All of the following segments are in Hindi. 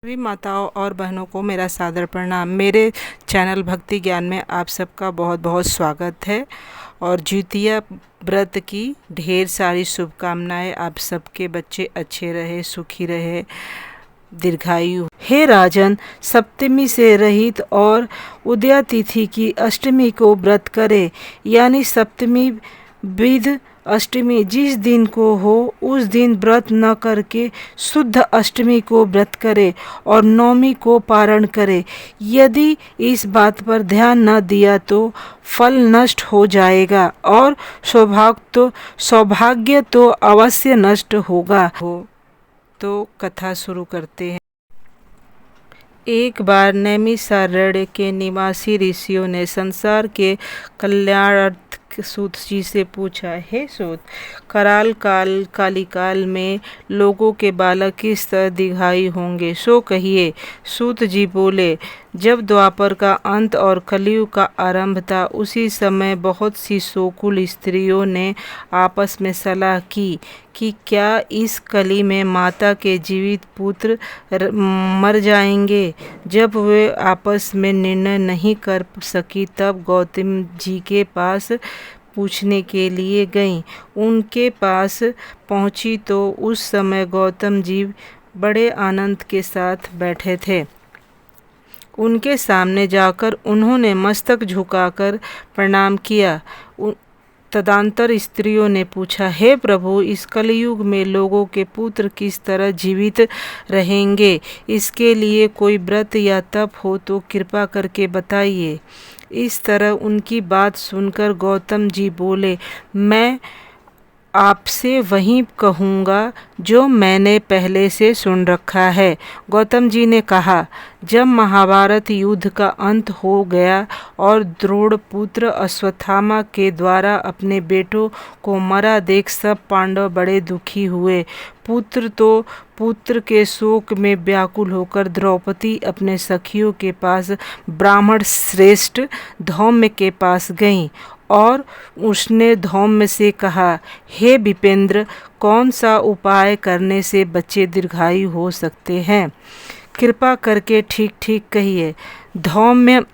सभी माताओं और बहनों को मेरा सादर प्रणाम। मेरे चैनल भक्ति ज्ञान में आप सबका बहुत बहुत स्वागत है और द्वितीया व्रत की ढेर सारी शुभकामनाएं। आप सबके बच्चे अच्छे रहे, सुखी रहे, दीर्घायु। हे राजन, सप्तमी से रहित और उदया तिथि की अष्टमी को व्रत करे, यानी सप्तमी विध अष्टमी जिस दिन को हो उस दिन व्रत न करके शुद्ध अष्टमी को व्रत करे और नवमी को पारण करे। यदि इस बात पर ध्यान न दिया तो फल नष्ट हो जाएगा और सौभाग्य तो अवश्य नष्ट होगा। तो कथा शुरू करते हैं। एक बार नैमिषारण्य के निवासी ऋषियों ने संसार के कल्याणार्थ सूत जी से पूछा, हे सूत, कराल काल कालिकाल में लोगों के बालक किस तरह दीर्घायु होंगे, सो कहिए। सूत जी बोले, जब द्वापर का अंत और कलयुग का आरंभ था, उसी समय बहुत सी सोकुल स्त्रियों ने आपस में सलाह की कि क्या इस कली में माता के जीवित पुत्र मर जाएंगे। जब वे आपस में निर्णय नहीं कर सकी तब गौतम जी के पास पूछने के लिए गईं। उनके पास पहुंची तो उस समय गौतम जी बड़े आनंद के साथ बैठे थे। उनके सामने जाकर उन्होंने मस्तक झुकाकर प्रणाम किया। तदंतर स्त्रियों ने पूछा, हे प्रभु, इस कलयुग में लोगों के पुत्र किस तरह जीवित रहेंगे? इसके लिए कोई व्रत या तप हो तो कृपा करके बताइए। इस तरह उनकी बात सुनकर गौतम जी बोले, मैं आपसे वही कहूँगा जो मैंने पहले से सुन रखा है। गौतम जी ने कहा, जब महाभारत युद्ध का अंत हो गया और द्रोण पुत्र अश्वत्थामा के द्वारा अपने बेटों को मरा देख सब पांडव बड़े दुखी हुए। पुत्र के शोक में व्याकुल होकर द्रौपदी अपने सखियों के पास ब्राह्मण श्रेष्ठ धौम्य के पास गईं और उसने धौम्य से कहा, हे विपेंद्र, कौन सा उपाय करने से बच्चे दीर्घायु हो सकते हैं? कृपा करके ठीक ठीक कहिए। धौम्य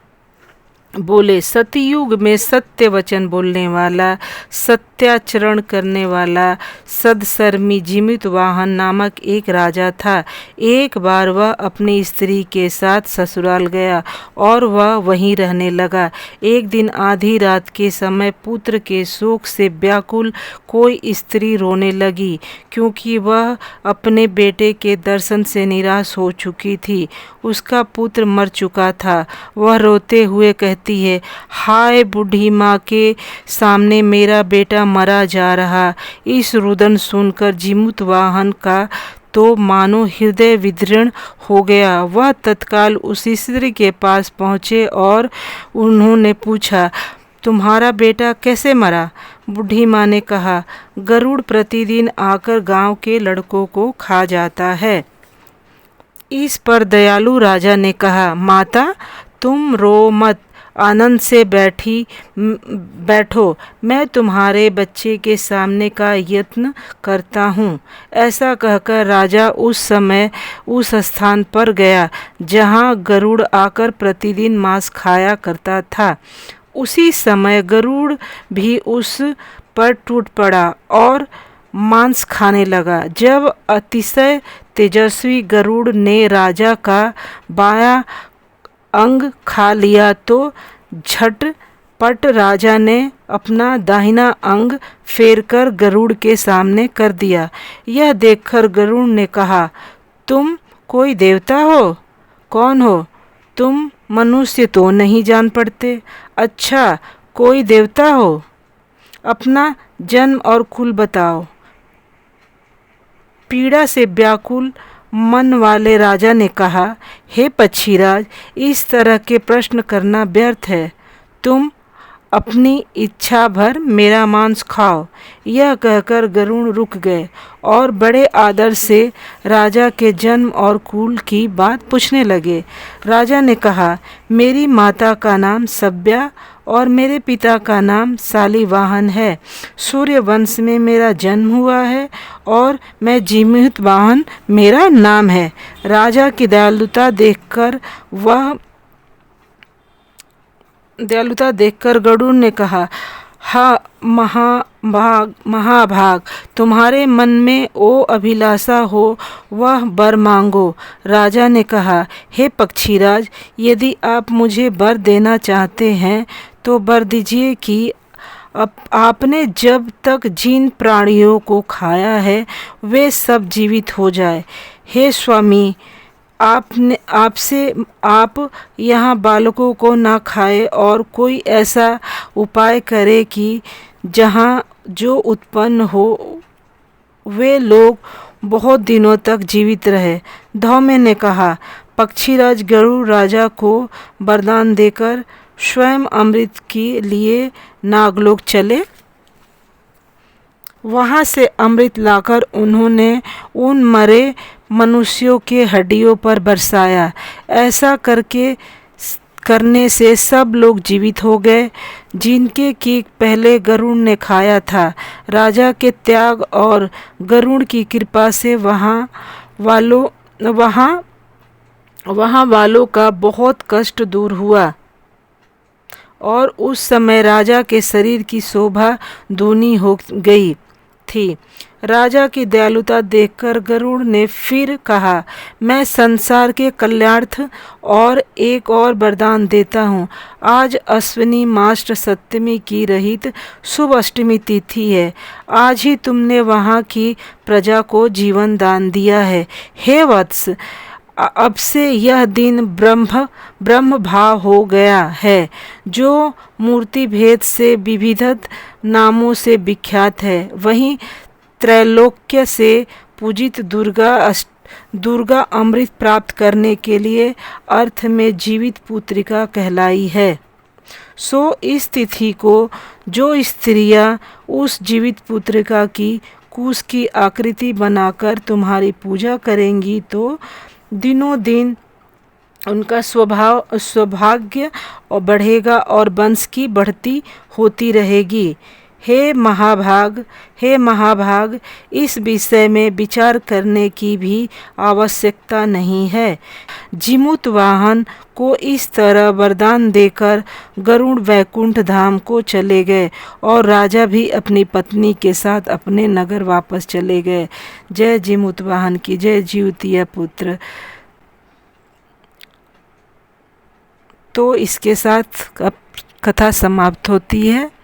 बोले, सतयुग में सत्य वचन बोलने वाला, सत्याचरण करने वाला सदसर्मी जिमितवाहन नामक एक राजा था। एक बार वह अपनी स्त्री के साथ ससुराल गया और वह वहीं रहने लगा। एक दिन आधी रात के समय पुत्र के शोक से व्याकुल कोई स्त्री रोने लगी, क्योंकि वह अपने बेटे के दर्शन से निराश हो चुकी थी। उसका पुत्र मर चुका था। वह रोते हुए कहती है, हाय बूढ़ी माँ के सामने मेरा बेटा मरा जा रहा। इस रुदन सुनकर जिमुतवाहन का तो मानो हृदय विदीर्ण हो गया। वह तत्काल उस स्त्री के पास पहुँचे और उन्होंने पूछा, तुम्हारा बेटा कैसे मरा? बूढ़ी माँ ने कहा, गरुड़ प्रतिदिन आकर गांव के लड़कों को खा जाता है। इस पर दयालु राजा ने कहा, माता तुम रो मत, आनंद से बैठो, मैं तुम्हारे बच्चे के सामने का यत्न करता हूँ। ऐसा कहकर राजा उस समय उस स्थान पर गया जहाँ गरुड़ आकर प्रतिदिन मांस खाया करता था। उसी समय गरुड़ भी उस पर टूट पड़ा और मांस खाने लगा। जब अतिशय तेजस्वी गरुड़ ने राजा का बायां अंग खा लिया तो झटपट राजा ने अपना दाहिना अंग फेरकर गरुड़ के सामने कर दिया। यह देखकर गरुड़ ने कहा, तुम कोई देवता हो? कौन हो तुम? मनुष्य तो नहीं जान पड़ते। अच्छा, कोई देवता हो? अपना जन्म और कुल बताओ। पीड़ा से व्याकुल मन वाले राजा ने कहा, हे पक्षीराज, इस तरह के प्रश्न करना व्यर्थ है। तुम अपनी इच्छा भर मेरा मांस खाओ। यह कहकर गरुड़ रुक गए और बड़े आदर से राजा के जन्म और कुल की बात पूछने लगे। राजा ने कहा, मेरी माता का नाम सभ्या और मेरे पिता का नाम शालिवाहन है। सूर्य वंश में मेरा जन्म हुआ है और मैं जीमूतवाहन मेरा नाम है। राजा की दयालुता देखकर गरुड़ ने कहा, हा महाभाग, तुम्हारे मन में ओ अभिलाषा हो वह वर मांगो। राजा ने कहा, हे पक्षीराज, यदि आप मुझे वर देना चाहते हैं तो वर दीजिए कि आपने जब तक जिन प्राणियों को खाया है वे सब जीवित हो जाए। हे स्वामी, आप यहाँ बालकों को ना खाए और कोई ऐसा उपाय करे कि जहाँ जो उत्पन्न हो वे लोग बहुत दिनों तक जीवित रहे। धौम्य ने कहा, पक्षीराज गरुड़ राजा को वरदान देकर स्वयं अमृत के लिए नागलोक चले। वहाँ से अमृत लाकर उन्होंने उन मरे मनुष्यों के हड्डियों पर बरसाया। ऐसा करने से सब लोग जीवित हो गए जिनके की पहले गरुड़ ने खाया था। राजा के त्याग और गरुड़ की कृपा से वहाँ वालों का बहुत कष्ट दूर हुआ और उस समय राजा के शरीर की शोभा दूनी हो गई थी। राजा की दयालुता देखकर गरुड़ ने फिर कहा, मैं संसार के कल्याणार्थ और एक और वरदान देता हूँ। आज अश्विनी मास सप्तमी की रहित शुभ अष्टमी तिथि है। आज ही तुमने वहाँ की प्रजा को जीवन दान दिया है। हे वत्स, अब से यह दिन ब्रह्म भाव हो गया है, जो मूर्ति भेद से विविध नामों से विख्यात है। वहीं त्रैलोक्य से पूजित दुर्गा अमृत प्राप्त करने के लिए अर्थ में जीवित पुत्रिका कहलाई है। सो इस तिथि को जो स्त्रियां उस जीवित पुत्रिका की कुश की आकृति बनाकर तुम्हारी पूजा करेंगी तो दिनों दिन उनका सौभाग्य और बढ़ेगा और वंश की बढ़ती होती रहेगी। हे महाभाग, इस विषय में विचार करने की भी आवश्यकता नहीं है। जीमूतवाहन को इस तरह वरदान देकर गरुड़ वैकुंठ धाम को चले गए और राजा भी अपनी पत्नी के साथ अपने नगर वापस चले गए। जय जीमूतवाहन की जय, जीवतीय पुत्र। तो इसके साथ अब कथा समाप्त होती है।